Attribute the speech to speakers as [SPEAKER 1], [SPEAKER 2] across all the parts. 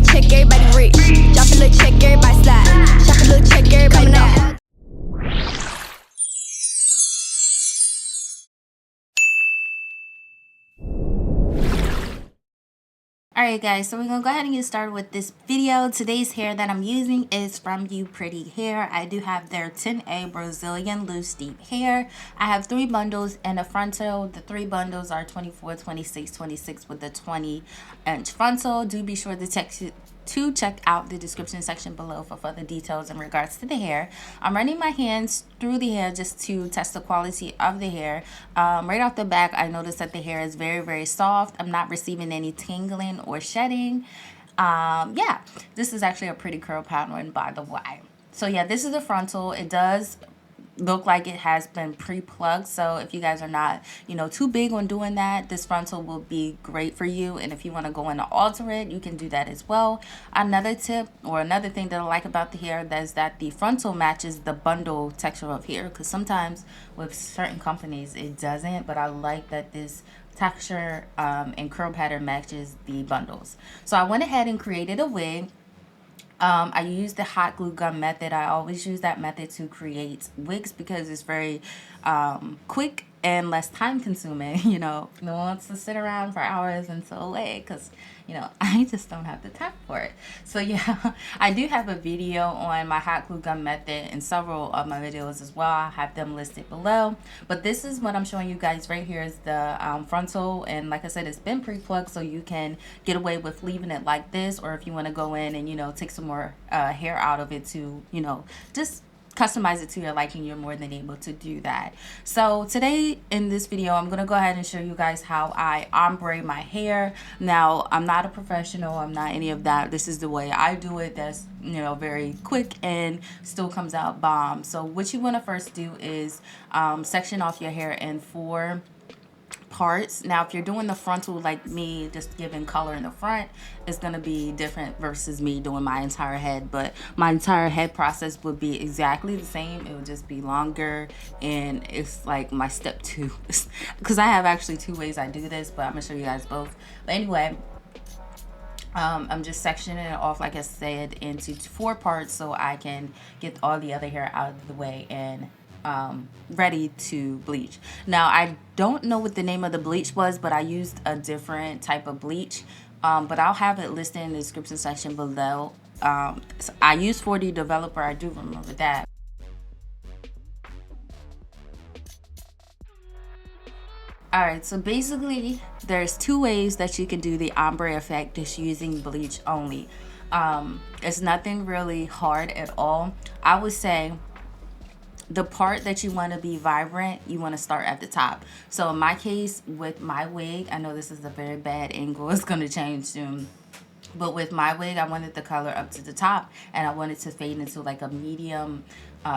[SPEAKER 1] little check, everybody rich. Drop a little check, everybody slide. Shop a little check, everybody now.
[SPEAKER 2] Alright guys, so we're going to go ahead and get started with this video. Today's hair that I'm using is from Uprettyhair. I do have their 10A Brazilian loose deep hair. I have 3 bundles and a frontal. The 3 bundles are 24, 26, 26 with a 20-inch frontal. Do be sure to check out the description section below for further details in regards to the hair. I'm running my hands through the hair just to test the quality of the hair. Right off the back, I noticed that the hair is very soft. I'm not receiving any tingling or shedding. Yeah, this is actually a pretty curl pattern, by the way. So yeah, this is the frontal. It does look like it has been pre-plucked, so if you guys are not, you know, too big on doing that, this frontal will be great for you. And if you want to go in and alter it, you can do that as well. Another tip or another thing that I like about the hair is that the frontal matches the bundle texture of hair, because sometimes with certain companies it doesn't, but I like that this texture and curl pattern matches the bundles. So I went ahead and created a wig. I use the hot glue gun method. I always use that method to create wigs because it's very quick and less time consuming. You know, no one wants to sit around for hours and so late because, you know, I just don't have the time for it. So yeah, I do have a video on my hot glue gun method and several of my videos as well. I have them listed below. But this is what I'm showing you guys right here is the frontal. And like I said, it's been pre-plucked, so you can get away with leaving it like this. Or if you want to go in and, you know, take some more hair out of it to, you know, just customize it to your liking, you're more than able to do that. So today in this video, I'm gonna go ahead and show you guys how I ombre my hair. Now, I'm not a professional, I'm not any of that. This is the way I do it. That's, you know, very quick and still comes out bomb. So what you want to first do is section off your hair in 4 parts. Now, if you're doing the frontal like me, just giving color in the front, it's going to be different versus me doing my entire head. But my entire head process would be exactly the same. It would just be longer, and it's like my step 2 because I have actually 2 ways I do this, but I'm gonna show you guys both. But anyway, I'm just sectioning it off, like I said, into 4 parts so I can get all the other hair out of the way and ready to bleach. Now, I don't know what the name of the bleach was, but I used a different type of bleach, but I'll have it listed in the description section below. So I use 4D Developer, I do remember that. Alright, so basically there's 2 ways that you can do the ombre effect just using bleach only. It's nothing really hard at all. I would say the part that you want to be vibrant, you want to start at the top. So in my case, with my wig, I know this is a very bad angle, it's going to change soon. But with my wig, I wanted the color up to the top, and I wanted to fade into like a medium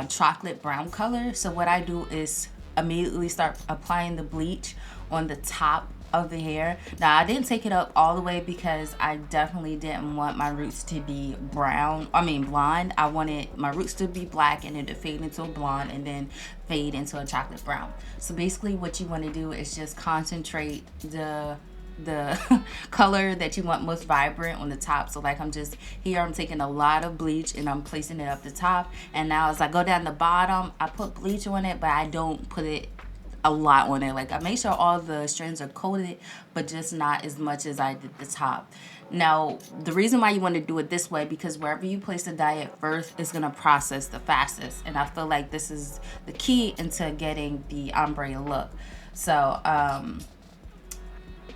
[SPEAKER 2] chocolate brown color. So what I do is immediately start applying the bleach on the top of the hair. Now, I didn't take it up all the way because I definitely didn't want my roots to be blonde. I wanted my roots to be black and then to fade into a blonde and then fade into a chocolate brown. So basically what you want to do is just concentrate the color that you want most vibrant on the top. So like I'm taking a lot of bleach and I'm placing it up the top, and now as I go down the bottom, I put bleach on it, but I don't put it a lot on it. Like I make sure all the strands are coated, but just not as much as I did the top. Now, the reason why you want to do it this way, because wherever you place the dye at first, it's going to process the fastest, and I feel like this is the key into getting the ombre look. So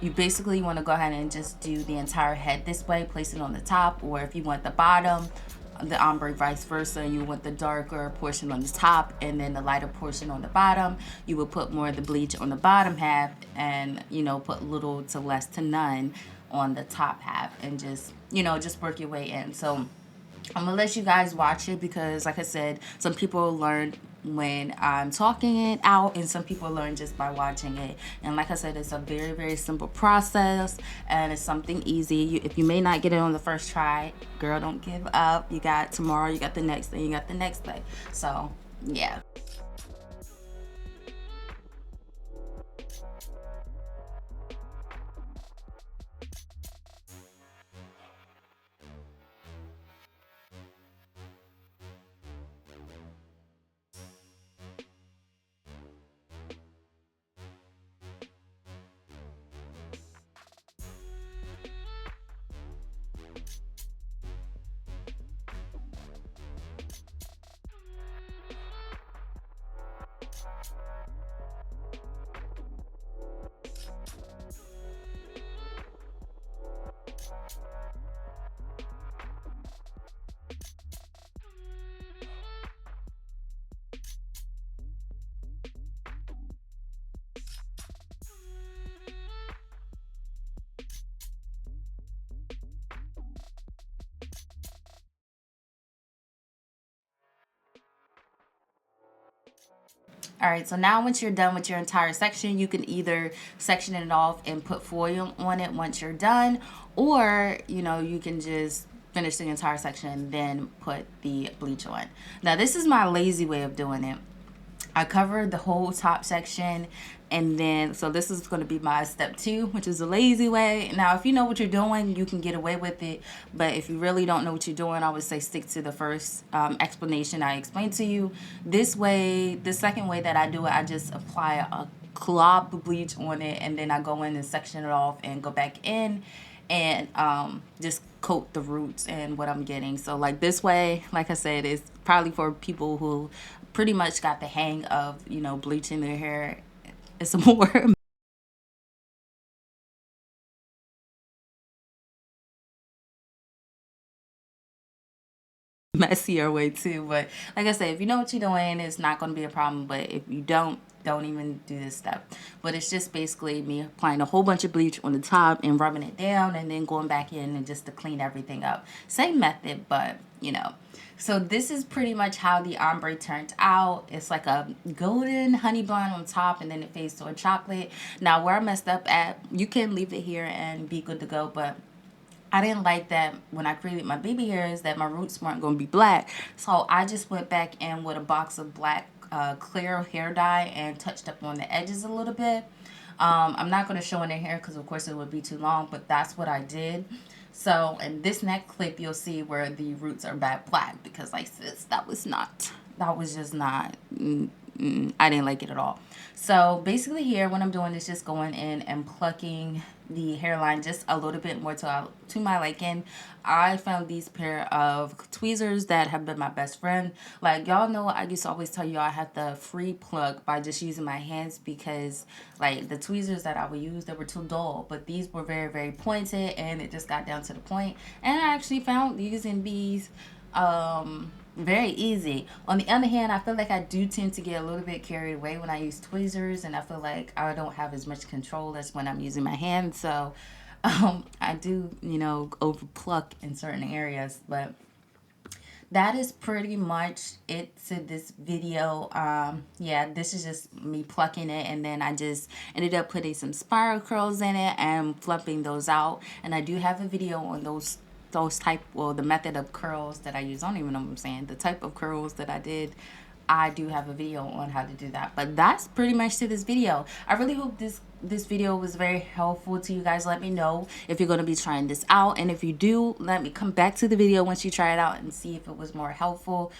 [SPEAKER 2] you basically want to go ahead and just do the entire head this way, place it on the top, or if you want the bottom, the ombre vice versa, you want the darker portion on the top and then the lighter portion on the bottom, you will put more of the bleach on the bottom half and, you know, put little to less to none on the top half, and just, you know, just work your way in. So I'm gonna let you guys watch it because, like I said, some people learn when I'm talking it out and some people learn just by watching it. And like I said, it's a very simple process and it's something easy. If you may not get it on the first try, girl, don't give up. You got tomorrow, you got the next day, you got the next day. So yeah. All right, so now once you're done with your entire section, you can either section it off and put foil on it once you're done, or, you know, you can just finish the entire section and then put the bleach on. Now, this is my lazy way of doing it. I covered the whole top section, and then so this is going to be my step 2, which is the lazy way. Now, if you know what you're doing, you can get away with it, but if you really don't know what you're doing, I would say stick to the first explanation I explained to you. This way, the second way that I do it, I just apply a clob of bleach on it, and then I go in and section it off and go back in and just coat the roots and what I'm getting. So like this way, like I said, is probably for people who pretty much got the hang of, you know, bleaching their hair. It's more messier way too. But like I said, if you know what you're doing, it's not going to be a problem. But if you don't even do this step. But it's just basically me applying a whole bunch of bleach on the top and rubbing it down and then going back in and just to clean everything up. Same method, but you know. So this is pretty much how the ombre turned out. It's like a golden honey blonde on top, and then it fades to a chocolate. Now where I messed up at, you can leave it here and be good to go, but I didn't like that when I created my baby hairs that my roots weren't going to be black. So I just went back in with a box of black clear hair dye and touched up on the edges a little bit. I'm not going to show in the hair because of course it would be too long, but that's what I did. So in this next clip, you'll see where the roots are back black because like this, that was just not, I didn't like it at all. So basically here, what I'm doing is just going in and plucking the hairline just a little bit more to my liking. I found these pair of tweezers that have been my best friend. Like y'all know, I used to always tell you I have the free pluck by just using my hands because like the tweezers that I would use, they were too dull, but these were very, very pointed and it just got down to the point. And I actually found using these very easy. On the other hand, I feel like I do tend to get a little bit carried away when I use tweezers, and I feel like I don't have as much control as when I'm using my hands. So I do, you know, over pluck in certain areas. But that is pretty much it to this video. Yeah, this is just me plucking it, and then I just ended up putting some spiral curls in it and fluffing those out. And I do have a video on those type, well, the method of curls that I use. I don't even know what I'm saying. The type of curls that I did, I do have a video on how to do that. But that's pretty much to this video. I really hope this video was very helpful to you guys. Let me know if you're going to be trying this out, and if you do, let me come back to the video once you try it out and see if it was more helpful.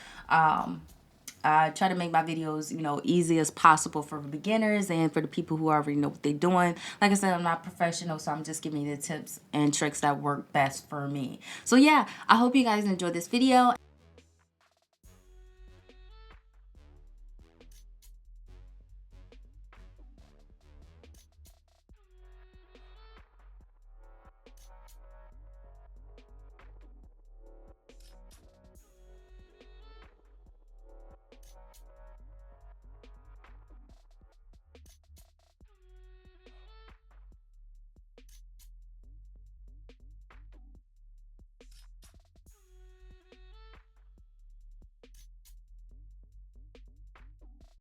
[SPEAKER 2] I try to make my videos, you know, easy as possible for beginners and for the people who already know what they're doing. Like I said, I'm not professional, so I'm just giving you the tips and tricks that work best for me. So yeah, I hope you guys enjoyed this video.